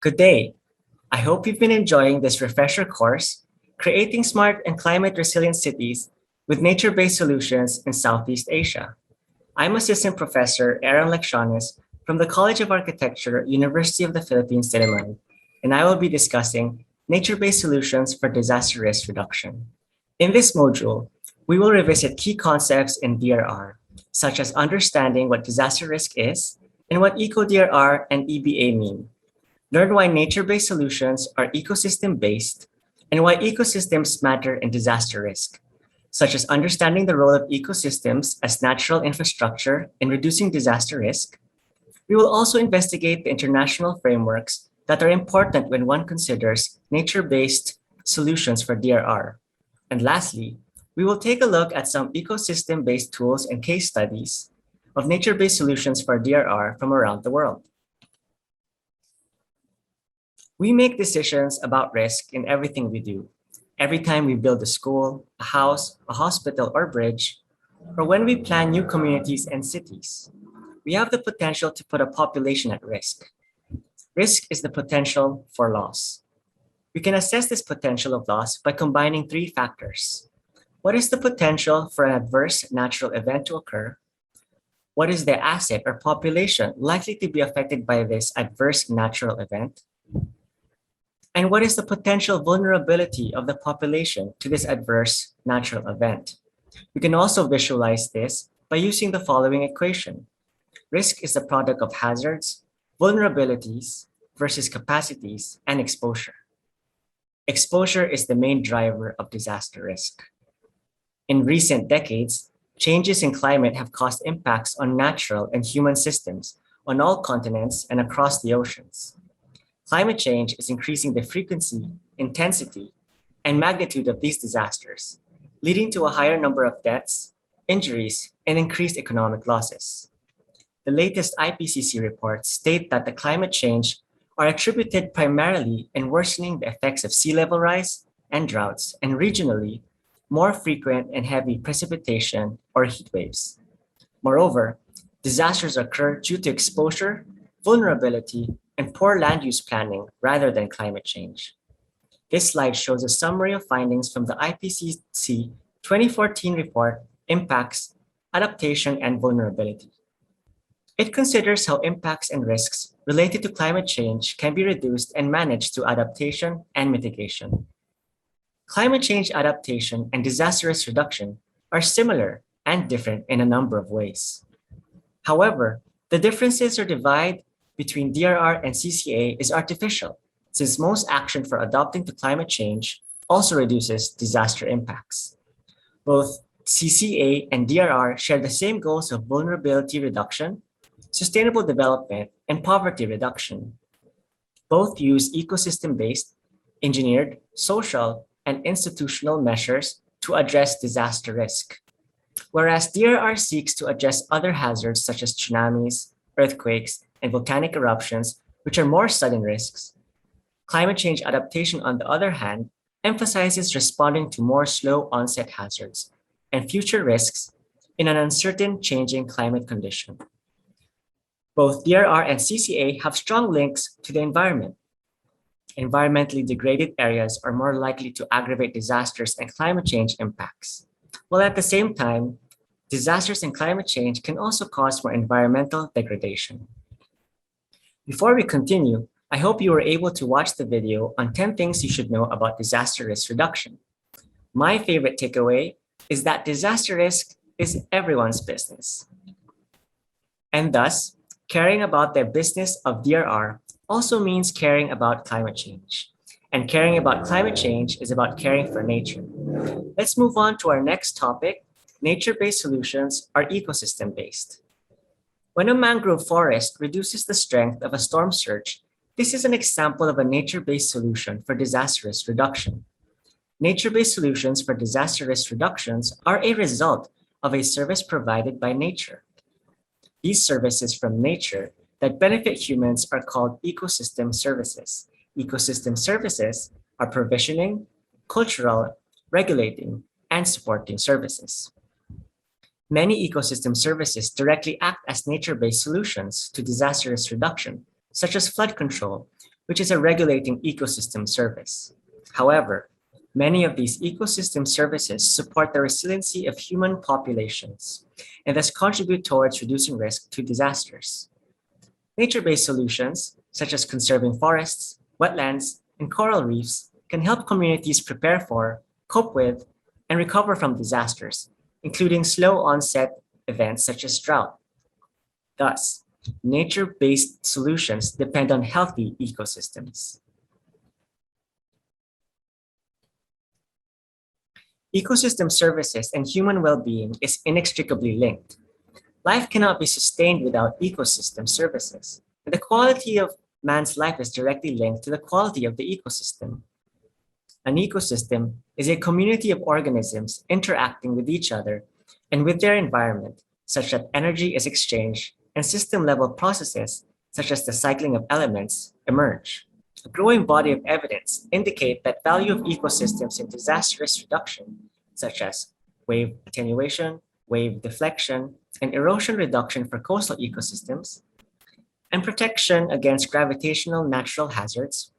Good day. I hope you've been enjoying this refresher course, Creating Smart and Climate Resilient Cities with Nature-Based Solutions in Southeast Asia. I'm Assistant Professor Aaron Lecciones from the College of Architecture, University of the Philippines, Diliman, and I will be discussing nature-based solutions for disaster risk reduction. In this module, we will revisit key concepts in DRR, such as understanding what disaster risk is and what eco-DRR and EBA mean. Learn why nature-based solutions are ecosystem-based and why ecosystems matter in disaster risk, such as understanding the role of ecosystems as natural infrastructure in reducing disaster risk. We will also investigate the international frameworks that are important when one considers nature-based solutions for DRR. And lastly, we will take a look at some ecosystem-based tools and case studies of nature-based solutions for DRR from around the world. We make decisions about risk in everything we do. Every time we build a school, a house, a hospital, or bridge, or when we plan new communities and cities, we have the potential to put a population at risk. Risk is the potential for loss. We can assess this potential of loss by combining three factors. What is the potential for an adverse natural event to occur? What is the asset or population likely to be affected by this adverse natural event? And what is the potential vulnerability of the population to this adverse natural event? We can also visualize this by using the following equation. Risk is the product of hazards, vulnerabilities versus capacities, and exposure. Exposure is the main driver of disaster risk. In recent decades, changes in climate have caused impacts on natural and human systems on all continents and across the oceans. Climate change is increasing the frequency, intensity, and magnitude of these disasters, leading to a higher number of deaths, injuries, and increased economic losses. The latest IPCC reports state that the climate change are attributed primarily in worsening the effects of sea level rise and droughts, and regionally, more frequent and heavy precipitation or heat waves. Moreover, disasters occur due to exposure, vulnerability, and poor land use planning rather than climate change. This slide shows a summary of findings from the IPCC 2014 report, Impacts, Adaptation, and Vulnerability. It considers how impacts and risks related to climate change can be reduced and managed through adaptation and mitigation. Climate change adaptation and disaster risk reduction are similar and different in a number of ways. However, the differences or divide between DRR and CCA is artificial, since most action for adapting to climate change also reduces disaster impacts. Both CCA and DRR share the same goals of vulnerability reduction, sustainable development, and poverty reduction. Both use ecosystem-based, engineered, social, and institutional measures to address disaster risk. Whereas DRR seeks to address other hazards such as tsunamis, earthquakes, and volcanic eruptions, which are more sudden risks. Climate change adaptation, on the other hand, emphasizes responding to more slow onset hazards and future risks in an uncertain changing climate condition. Both DRR and CCA have strong links to the environment. Environmentally degraded areas are more likely to aggravate disasters and climate change impacts, while at the same time, disasters and climate change can also cause more environmental degradation. Before we continue, I hope you were able to watch the video on 10 things you should know about disaster risk reduction. My favorite takeaway is that disaster risk is everyone's business. And thus, caring about the business of DRR also means caring about climate change. And caring about climate change is about caring for nature. Let's move on to our next topic. Nature-based solutions are ecosystem-based. When a mangrove forest reduces the strength of a storm surge, this is an example of a nature-based solution for disaster risk reduction. Nature-based solutions for disaster risk reductions are a result of a service provided by nature. These services from nature that benefit humans are called ecosystem services. Ecosystem services are provisioning, cultural, regulating, and supporting services. Many ecosystem services directly act as nature-based solutions to disaster risk reduction, such as flood control, which is a regulating ecosystem service. However, many of these ecosystem services support the resiliency of human populations and thus contribute towards reducing risk to disasters. Nature-based solutions, such as conserving forests, wetlands, and coral reefs, can help communities prepare for, cope with, and recover from disasters, including slow onset events such as drought. Thus, nature-based solutions depend on healthy ecosystems. Ecosystem services and human well-being is inextricably linked. Life cannot be sustained without ecosystem services, and the quality of man's life is directly linked to the quality of the ecosystem. An ecosystem is a community of organisms interacting with each other and with their environment, such that energy is exchanged and system-level processes, such as the cycling of elements, emerge. A growing body of evidence indicate that value of ecosystems in disaster risk reduction, such as wave attenuation, wave deflection, and erosion reduction for coastal ecosystems, and protection against gravitational natural hazards,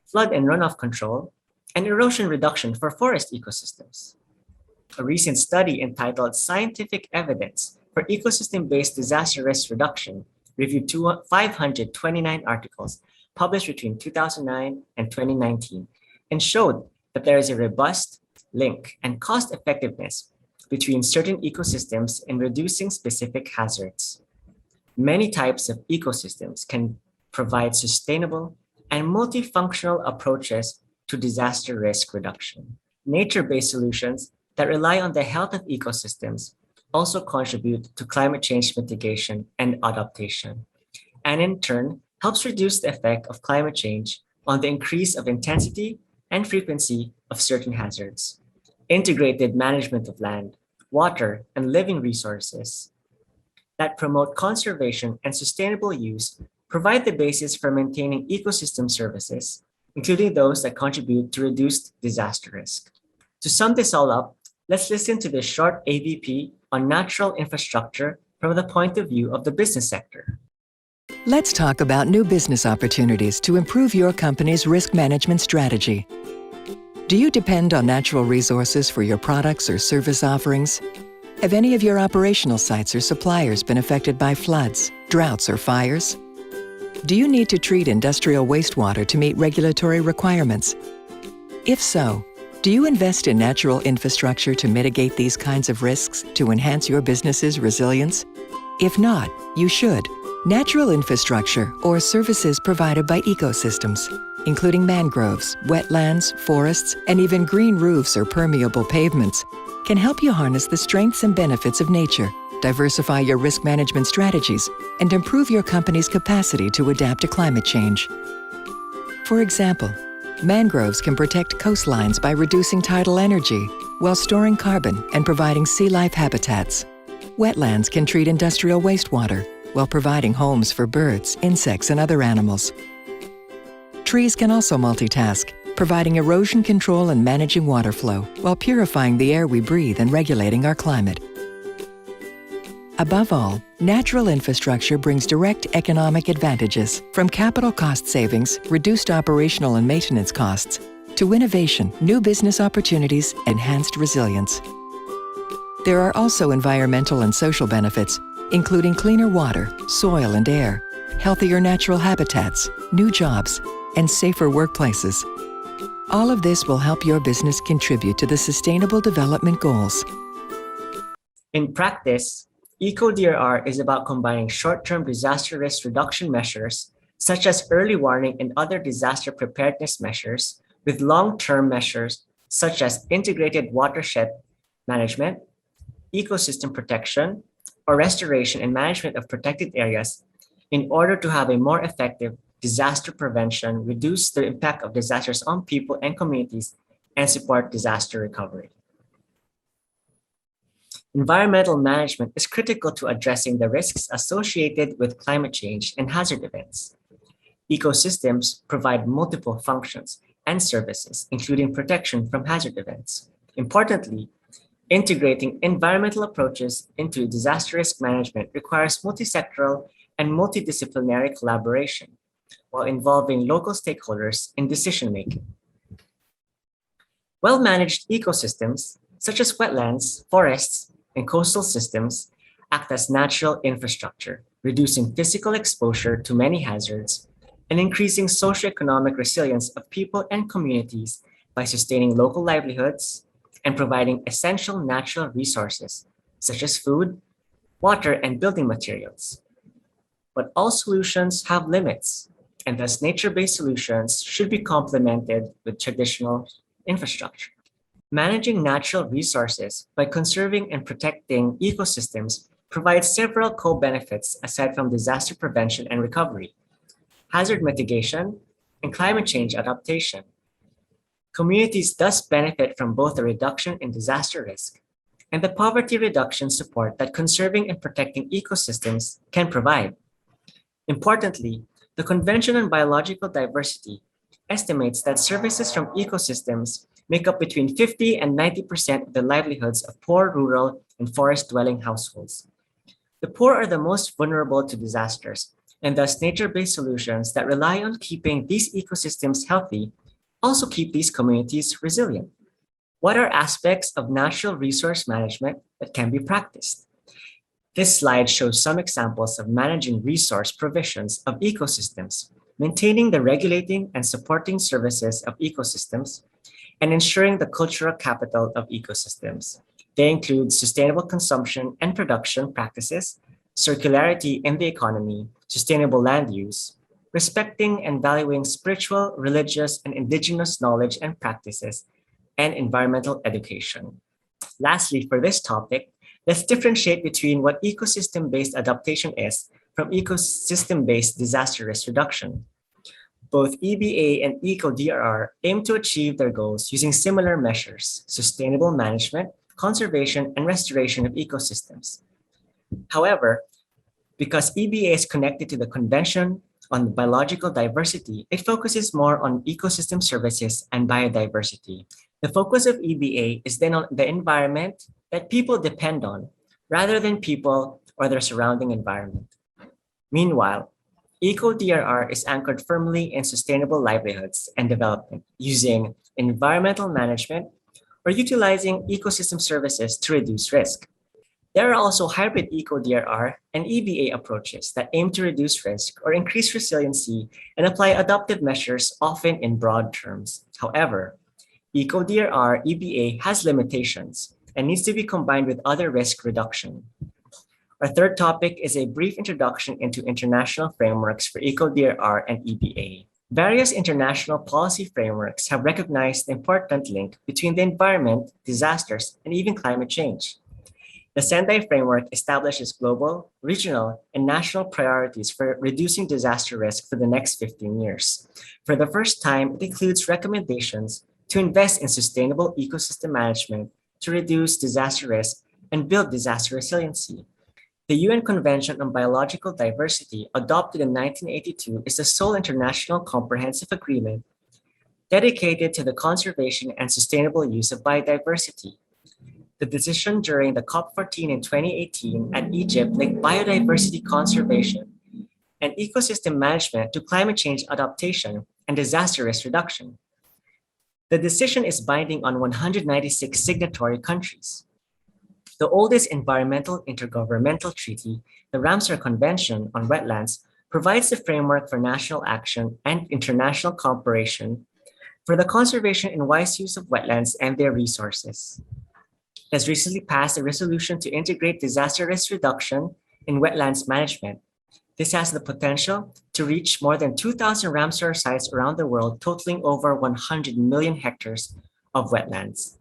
flood and runoff control, and erosion reduction for forest ecosystems. A recent study entitled Scientific Evidence for Ecosystem-Based Disaster Risk Reduction reviewed 529 articles published between 2009 and 2019 and showed that there is a robust link and cost effectiveness between certain ecosystems in reducing specific hazards. Many types of ecosystems can provide sustainable and multifunctional approaches to disaster risk reduction. Nature-based solutions that rely on the health of ecosystems also contribute to climate change mitigation and adaptation, and in turn helps reduce the effect of climate change on the increase of intensity and frequency of certain hazards. Integrated management of land, water, and living resources that promote conservation and sustainable use provide the basis for maintaining ecosystem services, including those that contribute to reduced disaster risk. To sum this all up, let's listen to this short AVP on natural infrastructure from the point of view of the business sector. Let's talk about new business opportunities to improve your company's risk management strategy. Do you depend on natural resources for your products or service offerings? Have any of your operational sites or suppliers been affected by floods, droughts, or fires? Do you need to treat industrial wastewater to meet regulatory requirements? If so, do you invest in natural infrastructure to mitigate these kinds of risks to enhance your business's resilience? If not, you should. Natural infrastructure, or services provided by ecosystems, including mangroves, wetlands, forests, and even green roofs or permeable pavements, can help you harness the strengths and benefits of nature, diversify your risk management strategies, and improve your company's capacity to adapt to climate change. For example, mangroves can protect coastlines by reducing tidal energy while storing carbon and providing sea life habitats. Wetlands can treat industrial wastewater while providing homes for birds, insects, and other animals. Trees can also multitask, providing erosion control and managing water flow while purifying the air we breathe and regulating our climate. Above all, natural infrastructure brings direct economic advantages, from capital cost savings, reduced operational and maintenance costs, to innovation, new business opportunities, enhanced resilience. There are also environmental and social benefits, including cleaner water, soil and air, healthier natural habitats, new jobs, and safer workplaces. All of this will help your business contribute to the Sustainable Development Goals. In practice, ECO-DRR is about combining short-term disaster risk reduction measures, such as early warning and other disaster preparedness measures, with long-term measures such as integrated watershed management, ecosystem protection, or restoration and management of protected areas in order to have a more effective disaster prevention, reduce the impact of disasters on people and communities, and support disaster recovery. Environmental management is critical to addressing the risks associated with climate change and hazard events. Ecosystems provide multiple functions and services, including protection from hazard events. Importantly, integrating environmental approaches into disaster risk management requires multisectoral and multidisciplinary collaboration. while involving local stakeholders in decision-making. Well-managed ecosystems, such as wetlands, forests, and coastal systems, act as natural infrastructure, reducing physical exposure to many hazards and increasing socioeconomic resilience of people and communities by sustaining local livelihoods and providing essential natural resources, such as food, water, and building materials. But all solutions have limits, and thus nature-based solutions should be complemented with traditional infrastructure. Managing natural resources by conserving and protecting ecosystems provides several co-benefits aside from disaster prevention and recovery, hazard mitigation, and climate change adaptation. Communities thus benefit from both the reduction in disaster risk and the poverty reduction support that conserving and protecting ecosystems can provide. Importantly, the Convention on Biological Diversity estimates that services from ecosystems make up between 50 and 90% of the livelihoods of poor rural and forest-dwelling households. The poor are the most vulnerable to disasters, and thus nature-based solutions that rely on keeping these ecosystems healthy also keep these communities resilient. What are aspects of natural resource management that can be practiced? This slide shows some examples of managing resource provisions of ecosystems, maintaining the regulating and supporting services of ecosystems, and ensuring the cultural capital of ecosystems. They include sustainable consumption and production practices, circularity in the economy, sustainable land use, respecting and valuing spiritual, religious, and indigenous knowledge and practices, and environmental education. Lastly, for this topic, let's differentiate between what ecosystem-based adaptation is from ecosystem-based disaster risk reduction. Both EBA and ECO-DRR aim to achieve their goals using similar measures: sustainable management, conservation, and restoration of ecosystems. However, because EBA is connected to the Convention on Biological Diversity, it focuses more on ecosystem services and biodiversity. The focus of EBA is then on the environment that people depend on, rather than people or their surrounding environment. Meanwhile, ECO-DRR is anchored firmly in sustainable livelihoods and development using environmental management or utilizing ecosystem services to reduce risk. There are also hybrid ECO-DRR and EBA approaches that aim to reduce risk or increase resiliency and apply adaptive measures, often in broad terms. However, ECO-DRR EBA has limitations and needs to be combined with other risk reduction. Our third topic is a brief introduction into international frameworks for ECO-DRR and EBA. Various international policy frameworks have recognized the important link between the environment, disasters, and even climate change. The Sendai framework establishes global, regional, and national priorities for reducing disaster risk for the next 15 years. For the first time, it includes recommendations to invest in sustainable ecosystem management to reduce disaster risk and build disaster resiliency. The UN Convention on Biological Diversity, adopted in 1982, is the sole international comprehensive agreement dedicated to the conservation and sustainable use of biodiversity. The decision during the COP14 in 2018 at Egypt linked biodiversity conservation and ecosystem management to climate change adaptation and disaster risk reduction. The decision is binding on 196 signatory countries. The oldest environmental intergovernmental treaty, the Ramsar Convention on Wetlands, provides the framework for national action and international cooperation for the conservation and wise use of wetlands and their resources. It has recently passed a resolution to integrate disaster risk reduction in wetlands management. This has the potential to reach more than 2,000 Ramsar sites around the world, totaling over 100 million hectares of wetlands.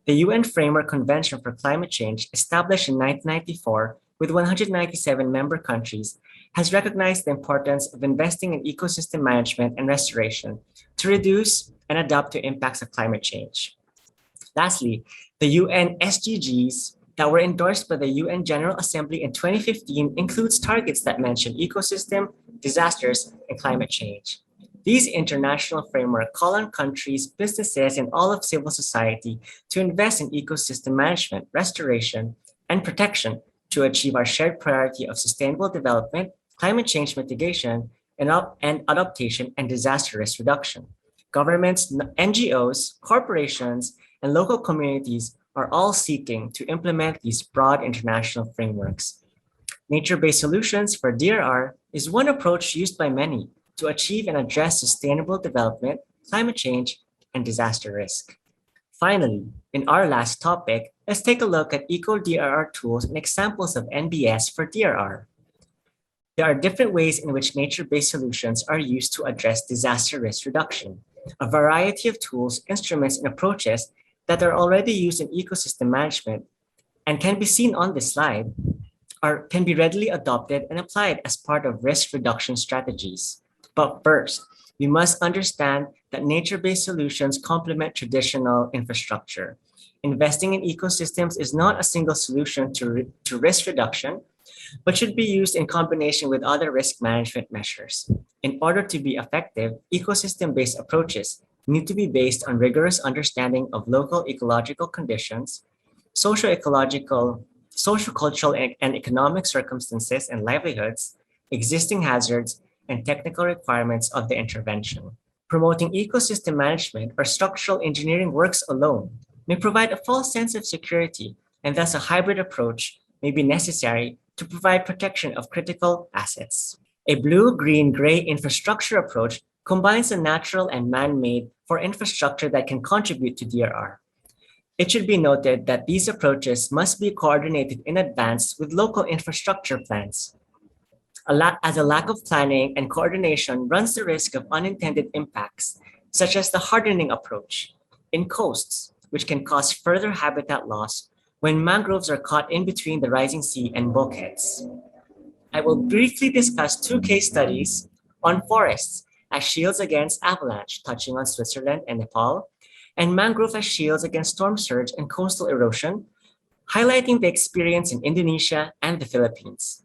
The UN Framework Convention for Climate Change, established in 1994 with 197 member countries, has recognized the importance of investing in ecosystem management and restoration to reduce and adapt to impacts of climate change. Lastly, the UN SDGs that were endorsed by the UN General Assembly in 2015 includes targets that mention ecosystem, disasters, and climate change. These international frameworks call on countries, businesses, and all of civil society to invest in ecosystem management, restoration, and protection to achieve our shared priority of sustainable development, climate change mitigation, and adaptation and disaster risk reduction. Governments, NGOs, corporations, and local communities are all seeking to implement these broad international frameworks. Nature-based solutions for DRR is one approach used by many to achieve and address sustainable development, climate change, and disaster risk. Finally, in our last topic, let's take a look at eco-DRR tools and examples of NBS for DRR. There are different ways in which nature-based solutions are used to address disaster risk reduction. A variety of tools, instruments, and approaches that are already used in ecosystem management and can be seen on this slide can be readily adopted and applied as part of risk reduction strategies. But first, we must understand that nature-based solutions complement traditional infrastructure. Investing in ecosystems is not a single solution to risk reduction, but should be used in combination with other risk management measures. In order to be effective, ecosystem-based approaches need to be based on rigorous understanding of local ecological conditions, socio-ecological, social-cultural, and economic circumstances and livelihoods, existing hazards, and technical requirements of the intervention. Promoting ecosystem management or structural engineering works alone may provide a false sense of security, and thus a hybrid approach may be necessary to provide protection of critical assets. A blue, green, gray infrastructure approach combines the natural and man-made for infrastructure that can contribute to DRR. It should be noted that these approaches must be coordinated in advance with local infrastructure plans, as a lack of planning and coordination runs the risk of unintended impacts, such as the hardening approach in coasts, which can cause further habitat loss when mangroves are caught in between the rising sea and bulkheads. I will briefly discuss two case studies on forests as shields against avalanche, touching on Switzerland and Nepal, and mangrove as shields against storm surge and coastal erosion, highlighting the experience in Indonesia and the Philippines.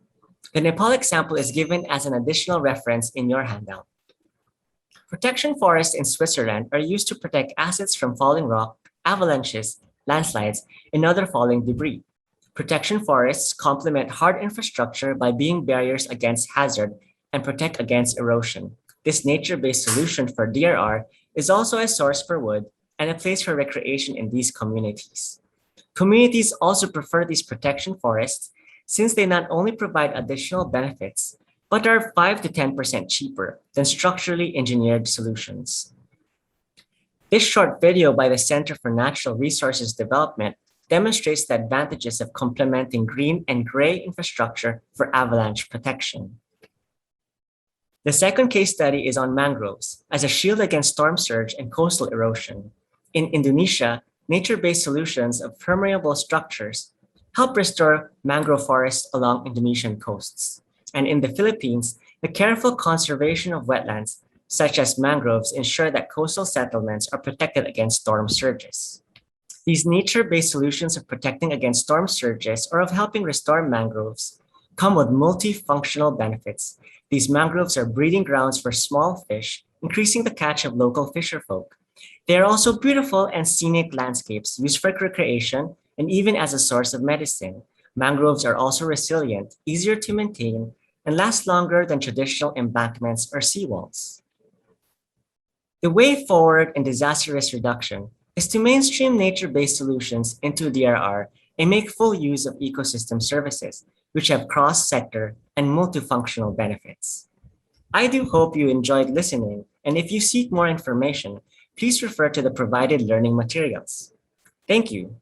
The Nepal example is given as an additional reference in your handout. Protection forests in Switzerland are used to protect assets from falling rock, avalanches, landslides, and other falling debris. Protection forests complement hard infrastructure by being barriers against hazard and protect against erosion. This nature-based solution for DRR is also a source for wood and a place for recreation in these communities. Communities also prefer these protection forests since they not only provide additional benefits, but are 5 to 10% cheaper than structurally engineered solutions. This short video by the Center for Natural Resources Development demonstrates the advantages of complementing green and gray infrastructure for avalanche protection. The second case study is on mangroves as a shield against storm surge and coastal erosion. In Indonesia, nature-based solutions of permeable structures help restore mangrove forests along Indonesian coasts. And in the Philippines, the careful conservation of wetlands, such as mangroves, ensure that coastal settlements are protected against storm surges. These nature-based solutions of protecting against storm surges or of helping restore mangroves come with multifunctional benefits. These mangroves are breeding grounds for small fish, increasing the catch of local fisherfolk. They are also beautiful and scenic landscapes used for recreation and even as a source of medicine. Mangroves are also resilient, easier to maintain, and last longer than traditional embankments or seawalls. The way forward in disaster risk reduction is to mainstream nature-based solutions into DRR and make full use of ecosystem services, which have cross-sector and multifunctional benefits. I do hope you enjoyed listening, and if you seek more information, please refer to the provided learning materials. Thank you.